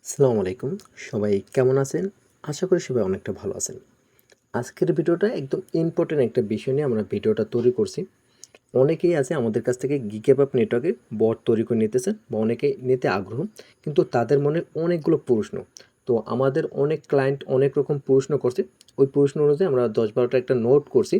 আসসালামু আলাইকুম। সবাই কেমন আছেন? আশা করি সবাই অনেকটা ভালো আছেন। আজকের ভিডিওটা একদম ইম্পোর্টেন্ট একটা বিষয় নিয়ে আমরা ভিডিওটা তৈরি করছি। অনেকেই আছে আমাদের কাছ থেকে গিগাবাইট নেটওয়ার্কে বট তৈরি করে নিতেছেন বা অনেকে নিতে আগ্রহ। কিন্তু তাদের মনে অনেকগুলো প্রশ্ন। তো আমাদের অনেক ক্লায়েন্ট অনেক রকম প্রশ্ন করছে। ওই প্রশ্ন অনুযায়ী আমরা ১০-১২টা একটা নোট করছি।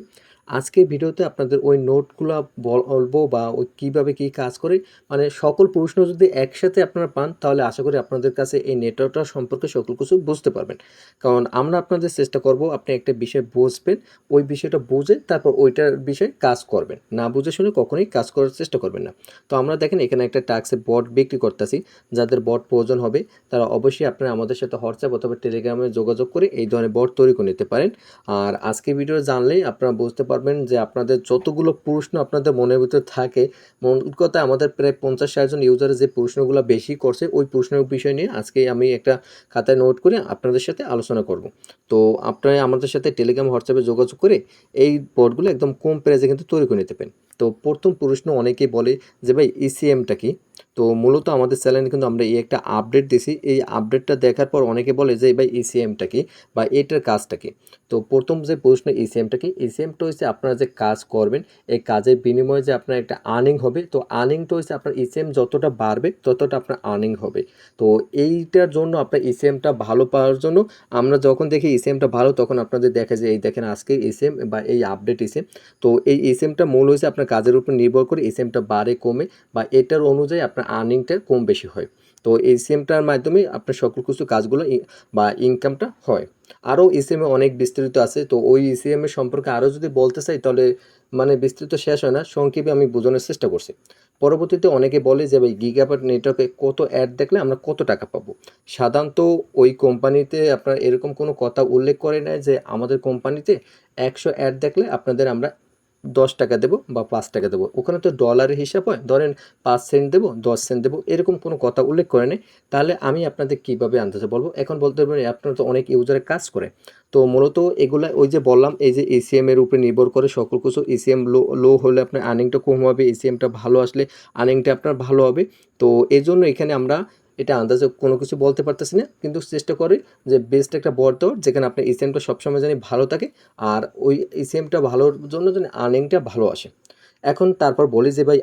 আজকের ভিডিওতে আপনাদের ওই নোটগুলা বলবো বা ওই কীভাবে কী কাজ করে মানে সকল প্রশ্ন যদি একসাথে আপনারা পান তাহলে আশা করি আপনাদের কাছে এই নেটওয়ার্কটা সম্পর্কে সকল কিছু বুঝতে পারবেন। কারণ আমরা আপনাদের চেষ্টা করব আপনি একটা বিষয় বুঝবেন, ওই বিষয়টা বুঝে তারপর ওইটার বিষয়ে কাজ করবেন। না বুঝে শুনে কখনোই কাজ করার চেষ্টা করবেন না। তো আমরা দেখেন এখানে একটা টাস্কের বট বিক্রি করতেছি। যাদের বট প্রয়োজন হবে তারা অবশ্যই আপনারা আমাদের সাথে হোয়াটসঅ্যাপ অথবা টেলিগ্রামে যোগাযোগ করে এই ধরনের বট তৈরি করে নিতে পারেন। আর আজকের ভিডিও জানলেই আপনারা বুঝতে পারবেন যে আপনাদের যতগুলো প্রশ্ন আপনাদের মনের ভিতরে থাকে, মূল কথা আমাদের প্রায় ৫০-৬০ জন ইউজারে যে প্রশ্নগুলো বেশি করছে ওই প্রশ্নের বিষয় নিয়ে আজকে আমি একটা খাতায় নোট করে আপনাদের সাথে আলোচনা করব। তো আপনারা আমাদের সাথে টেলিগ্রাম হোয়াটসঅ্যাপে যোগাযোগ করে এই বোর্ডগুলো একদম কম প্রাইসে কিন্তু তৈরি করে নিতে পারেন। তো প্রথম প্রশ্ন অনেকেই বলে যে ভাই ইসিএমটা কি? তো মূলত আমাদের চ্যানেলে কিন্তু আমরা এই একটা আপডেট দিছি। এই আপডেটটা দেখার পর অনেকে বলে যে ভাই ইসিএমটা কি বা এটার কাজটা কি? তো প্রথম যে প্রশ্ন ইসিএমটা কি? ইসিএমটা হচ্ছে আপনারা যে কাজ করবেন এই কাজের বিনিময়ে যে আপনার একটা আর্নিং হবে, তো আর্নিংটা হচ্ছে আপনার ইসিএম যতটা বাড়বে ততটা আপনার আর্নিং হবে। তো এইটার জন্য আপনার ইসিএমটা ভালো পাওয়ার জন্য আমরা যখন দেখি ইসিএমটা ভালো তখন আপনাদের দেখা যায় এই দেখেন আজকে ইসিএম বা এই আপডেট ইসিএম। তো এই ইসিএমটা মূল হচ্ছে আপনার কাজের উপর নির্ভর করে ইসিএমটা বাড়ে কমে বা এটার অনুযায়ী আপনার আর্নিংটা কম বেশি হয়। তো এই সিএমটার মাধ্যমে আপনার সকল কিছু কাজগুলো বা ইনকামটা হয়। আরও ইসিএমে অনেক বিস্তৃত আছে। তো ওই ইসিএমের সম্পর্কে আরও যদি বলতে চাই তাহলে মানে বিস্তৃত শেষ হয় না। সংক্ষেপে আমি বোঝানোর চেষ্টা করছি। পরবর্তীতে অনেকে বলে যে ভাই গিগাবাইট নেটওয়ার্কে কত অ্যাড দেখলে আমরা কত টাকা পাবো? সাধারণত ওই কোম্পানিতে আপনার এরকম কোনো কথা উল্লেখ করে নাই যে আমাদের কোম্পানিতে ১০০ অ্যাড দেখলে আপনাদের আমরা ৳১০ দেবো বা ৳৫ দেবো। ওখানে তো ডলারের হিসাব হয়। ধরেন ৫ সেন্ট দেবো, ১০ সেন্ট দেবো এরকম কোনো কথা উল্লেখ করে নাই। তাহলে আমি আপনাদের কিভাবে আন্দাজে বলবো? এখন বলতে পারেন আপনারা তো অনেক ইউজারে কাজ করে। তো মূলত এগুলা ওই যে বললাম এই যে এসিএম এর উপরে নির্ভর করে সকল কিছু। এসিএম লো হলে আপনার আর্নিংটা কম হবে, এসিএমটা ভালো আসলে আর্নিংটা আপনার ভালো হবে। তো এজন্য এখানে আমরা এটা আন্দাজে কোনো কিছু বলতে পারতেছি না। কিন্তু চেষ্টা করি যে বেস্ট একটা বট দেওয়ার যেখানে আপনার এসিএমটা সবসময় জানি ভালো থাকে। আর ওই এসিএমটা ভালোর জন্য যেন আর্নিংটা ভালো আসে। এখন তারপর বলি যে ভাই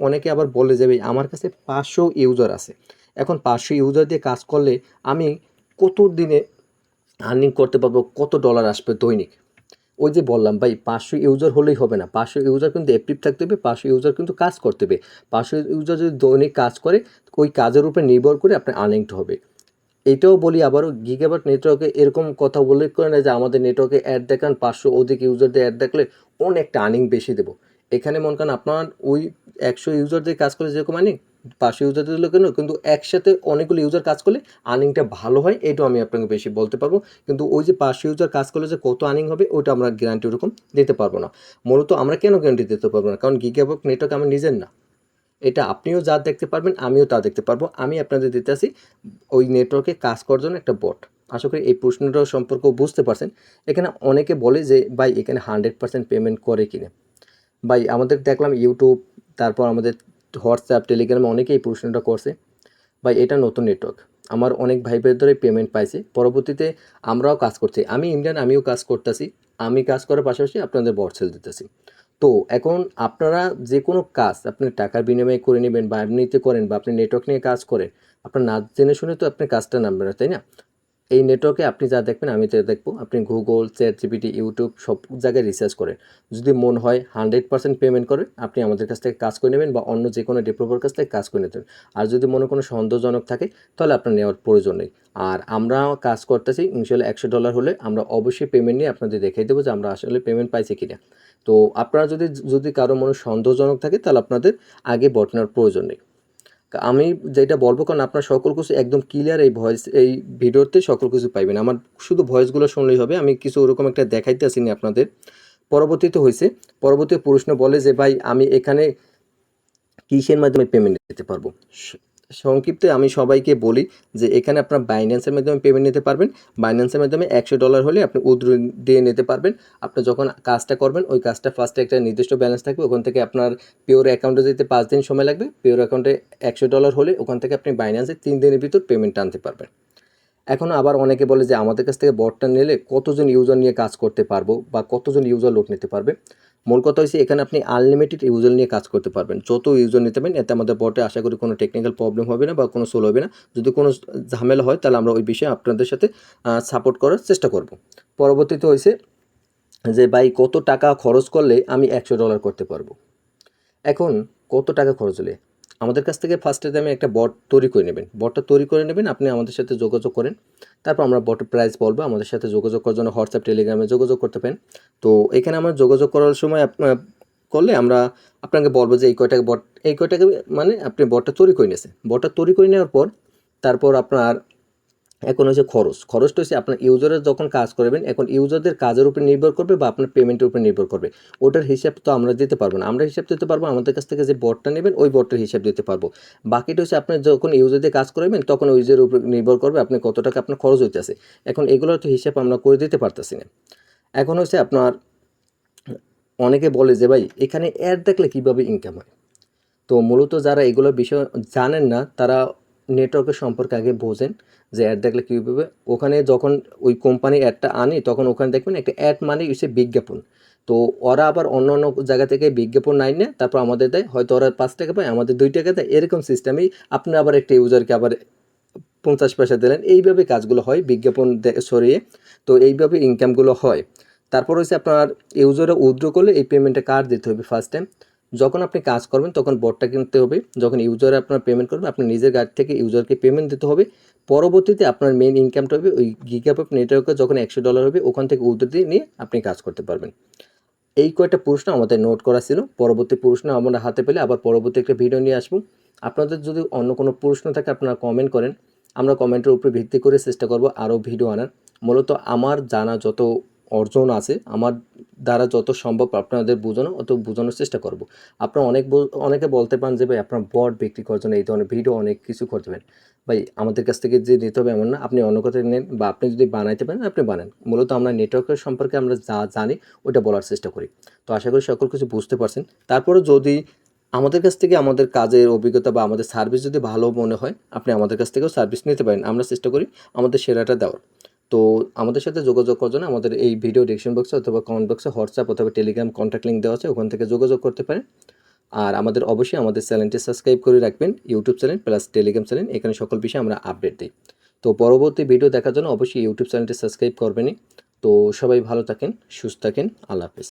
অনেকে আবার বলে যে ভাই আমার কাছে ৫০০ ইউজার আছে। এখন ৫০০ ইউজার দিয়ে কাজ করলে আমি কত দিনে আর্নিং করতে পারবো, কত ডলার আসবে দৈনিক? ওই যে বললাম ভাই ৫০০ ইউজার হলেই হবে না। ৫০০ ইউজার কিন্তু অ্যাক্টিভ থাকতে হবে, ৫০০ ইউজার কিন্তু কাজ করতে হবে। ৫০০ ইউজার যদি দৈনিক কাজ করে ওই কাজের উপরে নির্ভর করে আপনার আর্নিংটা হবে। এটাও বলি আবারও গিগাবাইট নেটওয়ার্কে এরকম কথা উল্লেখ করে না যে আমাদের নেটওয়ার্কে অ্যাড দেখান ৫০০ অধিক ইউজার দিয়ে অ্যাড দেখলে অনেকটা আর্নিং বেশি দেবো। এখানে মনে করেন আপনার ওই ১০০ ইউজার দিয়ে কাজ করে যেরকম আর্নিং ৫০০ ইউজার দিলে কেন কিন্তু একসাথে অনেকগুলো ইউজার কাজ করলে আর্নিংটা ভালো হয় এটাও আমি আপনাকে বেশি বলতে পারবো। কিন্তু ওই যে ৫০০ ইউজার কাজ করলে যে কত আর্নিং হবে ওটা আমরা গ্যারান্টি ওরকম দিতে পারবো না। মূলত আমরা কেন গ্যারান্টি দিতে পারবো না? কারণ গিগাবাইট নেটওয়ার্ক আমার নিজের না। এটা আপনিও যা দেখতে পারবেন আমিও তা দেখতে পারবো। আমি আপনাদের দিতেছি ওই নেটওয়ার্কে কাজ করার জন্য একটা বট। আশা করি এই প্রশ্নটাও সম্পর্কেও বুঝতে পারছেন। এখানে অনেকে বলে যে ভাই এখানে 100% পেমেন্ট করে কিনা? ভাই আমাদের দেখলাম ইউটিউব তারপর আমাদের হোয়াটসঅ্যাপ, টেলিগ্রামে অনেকেই এই প্রশ্নটা করছে। ভাই এটা নতুন নেটওয়ার্ক। আমার অনেক ভাই ব্রাদারই পেমেন্ট পাইছে। পরবর্তীতে আমরাও কাজ করছি। আমি ইন্ডিয়ান আমিও কাজ করতেছি। আমি কাজ করার পাশাপাশি আপনাদের বট সেল দিতেছি। তো এখন আপনারা যেকোনো কাজ আপনি টাকার বিনিময়ে করে নিবেন বা এমনিতে করেন বা আপনি নেটওয়ার্ক নিয়ে কাজ করেন, আপনার না জেনে শুনে তো আপনি কাজটা নামবে না, তাই না? এই নেটওয়ার্কে আপনি যা দেখবেন আমি তা দেখব। আপনি গুগল, চ্যাটজিপিটি, ইউটিউব সব জায়গায় রিসার্চ করেন। যদি মনে হয় 100% পেমেন্ট করেন, আপনি আমাদের কাছ থেকে কাজ করে নেবেন বা অন্য যেকোনো ডেভেলপার কাছ থেকে কাজ করে নিতে পারেন। আর যদি মনে কোনো সন্দেহজনক থাকে তাহলে আপনার নেওয়ার প্রয়োজন নেই। আর আমরা কাজ করতেছি ইনশাআল্লাহ $100 হলে আমরা অবশ্যই পেমেন্ট নিয়ে আপনাদের দেখিয়ে দেবো যে আমরা আসলে পেমেন্ট পাইছি কিনা। তো আপনারা যদি কারো মনে সন্দেহজনক থাকে তাহলে আপনাদের আগে বট নেওয়ার প্রয়োজন নেই। আমি যেটা বলবো কারণ আপনার সকল কিছু একদম ক্লিয়ার এই ভিডিওতে সকল কিছু পাইবেন। আমার শুধু ভয়েসগুলো শুনলেই হবে। আমি কিছু ওরকম একটা দেখাইতেছি না আপনাদের। পরবর্তীতে হইছে, পরবর্তী প্রশ্ন বলে যে ভাই আমি এখানে কিসের মাধ্যমে পেমেন্ট নিতে পারবো? সংক্ষিপ্তে আমি সবাইকে বলি যে এখানে আপনার বাইন্যান্সের মাধ্যমে পেমেন্ট নিতে পারবেন। বাইন্যান্সের মাধ্যমে $100 হলে আপনি উইথড্র দিয়ে নিতে পারবেন। আপনি যখন কাজটা করবেন ওই কাজটা ফার্স্টে একটা নির্দিষ্ট ব্যালেন্স থাকবে। ওখান থেকে আপনার পিওর অ্যাকাউন্টে যেতে ৫ দিন সময় লাগবে। পিওর অ্যাকাউন্টে $100 হলে ওখান থেকে আপনি বাইন্যান্সে ৩ দিনের ভিতর পেমেন্টটা আনতে পারবেন। এখন আবার অনেকে বলে যে আমাদের কাছ থেকে বটটা নিলে কতজন ইউজার নিয়ে কাজ করতে পারবো বা কতজন ইউজার লোড নিতে পারবে। মূল কথা হচ্ছে এখানে আপনি আনলিমিটেড ইউজার নিয়ে কাজ করতে পারবেন, যত ইউজার নিতে পারেন। এতে আমাদের বটে আশা করি কোনো টেকনিক্যাল প্রবলেম হবে না বা কোনো সোল হবে না। যদি কোনো ঝামেলা হয় তাহলে আমরা ওই বিষয়ে আপনাদের সাথে সাপোর্ট করার চেষ্টা করব। পরবর্তীতে হয়েছে যে ভাই কত টাকা খরচ করলে আমি $100 করতে পারবো। এখন কত টাকা খরচ হলে আমাদের কাছ থেকে ফার্স্টে আমি একটা বট তৈরি করে নেবেন। বটটা তৈরি করে নেবেন, আপনি আমাদের সাথে যোগাযোগ করেন। তারপর আমরা বটের প্রাইস বলবো। আমাদের সাথে যোগাযোগ করার জন্য হোয়াটসঅ্যাপ টেলিগ্রামে যোগাযোগ করতে পারেন। তো এখানে আমরা যোগাযোগ করার সময় করলে আমরা আপনাকে বলবো যে এই কয়টাকে মানে আপনি বটটা তৈরি করে নিয়েছেন। বটটা তৈরি করে নেওয়ার পর তারপর আপনার এখন হচ্ছে খরচটা হচ্ছে আপনার ইউজারের যখন কাজ করবেন, এখন ইউজারদের কাজের উপর নির্ভর করবে বা আপনার পেমেন্টের উপর নির্ভর করবে। ওটার হিসাব তো আমরা দিতে পারবো না। আমরা হিসাব দিতে পারবো আমাদের কাছ থেকে যে বটটা নেবেন ওই বটটার হিসাব দিতে পারবো। বাকিটা হচ্ছে আপনি যখন ইউজারদের কাজ করবেন তখন ওই ইউজারের উপর নির্ভর করবে আপনি কত টাকা আপনার খরচ হইতেছে। এখন এগুলোর তো হিসাব আমরা করে দিতে পারতেছি না। এখন হচ্ছে আপনার অনেকে বলে যে ভাই এখানে অ্যাড দেখলে কীভাবে ইনকাম হয়। তো মূলত যারা এগুলোর বিষয় জানেন না তারা নেটওয়ার্কের সম্পর্কে আগে বোঝেন যে অ্যাড দেখলে কীভাবে। ওখানে যখন ওই কোম্পানি অ্যাডটা আনে তখন ওখানে দেখবেন একটা অ্যাড মানে হচ্ছে বিজ্ঞাপন। তো ওরা আবার অন্য অন্য জায়গা থেকে বিজ্ঞাপন নাই না, তারপর আমাদের দেয়, হয়তো ওরা 5 টাকা পায় আমাদের 2 টাকা দেয়, এরকম সিস্টেমেই আপনি আবার একটা ইউজারকে আবার 50 পয়সা দিলেন। এইভাবে কাজগুলো হয় বিজ্ঞাপন সরিয়ে। তো এইভাবে ইনকামগুলো হয়। তারপর হচ্ছে আপনার ইউজারে উইথড্র করলে এই পেমেন্টটা কার দিতে হবে ফার্স্ট টাইম। যখন আপনি কাজ করবেন তখন বটটা কিনতে হবে। যখন ইউজারে আপনার পেমেন্ট করবে আপনি নিজের গাড়ি থেকে ইউজারকে পেমেন্ট দিতে হবে। পরবর্তীতে আপনার মেইন ইনকামটা হবে ওই গিগাবাইট নেটওয়ার্কে যখন $100 হবে ওখান থেকে উইথড্র দিয়ে নিয়ে আপনি কাজ করতে পারবেন। এই কয়টা প্রশ্ন আমাদের নোট করা ছিল। পরবর্তী প্রশ্ন আমরা হাতে পেলে আবার পরবর্তী একটা ভিডিও নিয়ে আসবো। আপনাদের যদি অন্য কোনো প্রশ্ন থাকে আপনারা কমেন্ট করেন। আমরা কমেন্টের উপরে ভিত্তি করে চেষ্টা করব আরও ভিডিও আনার। মূলত আমার জানা যত অর্জন আছে, আমার দ্বারা যত সম্ভব আপনাদের বোঝানো অত বোঝানোর চেষ্টা করব। আপনারা অনেকে বলতে পারেন যে ভাই আপনার বট বিক্রি করার জন্য এই ধরনের ভিডিও অনেক কিছু করতে পারেন। ভাই আমাদের কাছ থেকে যে নিতে হবে এমন না, আপনি অন্য কোথাও নেন বা আপনি যদি বানাইতে পারেন আপনি বানান। মূলত আমরা নেটওয়ার্কের সম্পর্কে আমরা যা জানি ওটা বলার চেষ্টা করি। তো আশা করি সকল কিছু বুঝতে পারছেন। তারপরে যদি আমাদের কাছ থেকে আমাদের কাজের অভিজ্ঞতা বা আমাদের সার্ভিস যদি ভালো মনে হয় আপনি আমাদের কাছ থেকেও সার্ভিস নিতে পারেন। আমরা চেষ্টা করি আমাদের সেরাটা দেওয়ার। তো আমাদের সাথে যোগাযোগ করার জন্য আমাদের এই ভিডিও ডিসক্রিপশন বক্সে অথবা কমেন্ট বক্সে হোয়াটসঅ্যাপ অথবা টেলিগ্রাম কন্ট্যাক্ট লিঙ্ক দেওয়া আছে, ওখান থেকে যোগাযোগ করতে পারেন। আর আমাদের অবশ্যই আমাদের চ্যানেলটি সাবস্ক্রাইব করে রাখবেন, YouTube channel plus Telegram channel, এখানে সকল বিষয়ে আমরা আপডেট দিই। তো পরবর্তী ভিডিও দেখার জন্য অবশ্যই ইউটিউব চ্যানেলটি সাবস্ক্রাইব করবেনই। তো সবাই ভালো থাকেন, সুস্থ থাকেন, আল্লাহ হাফেজ।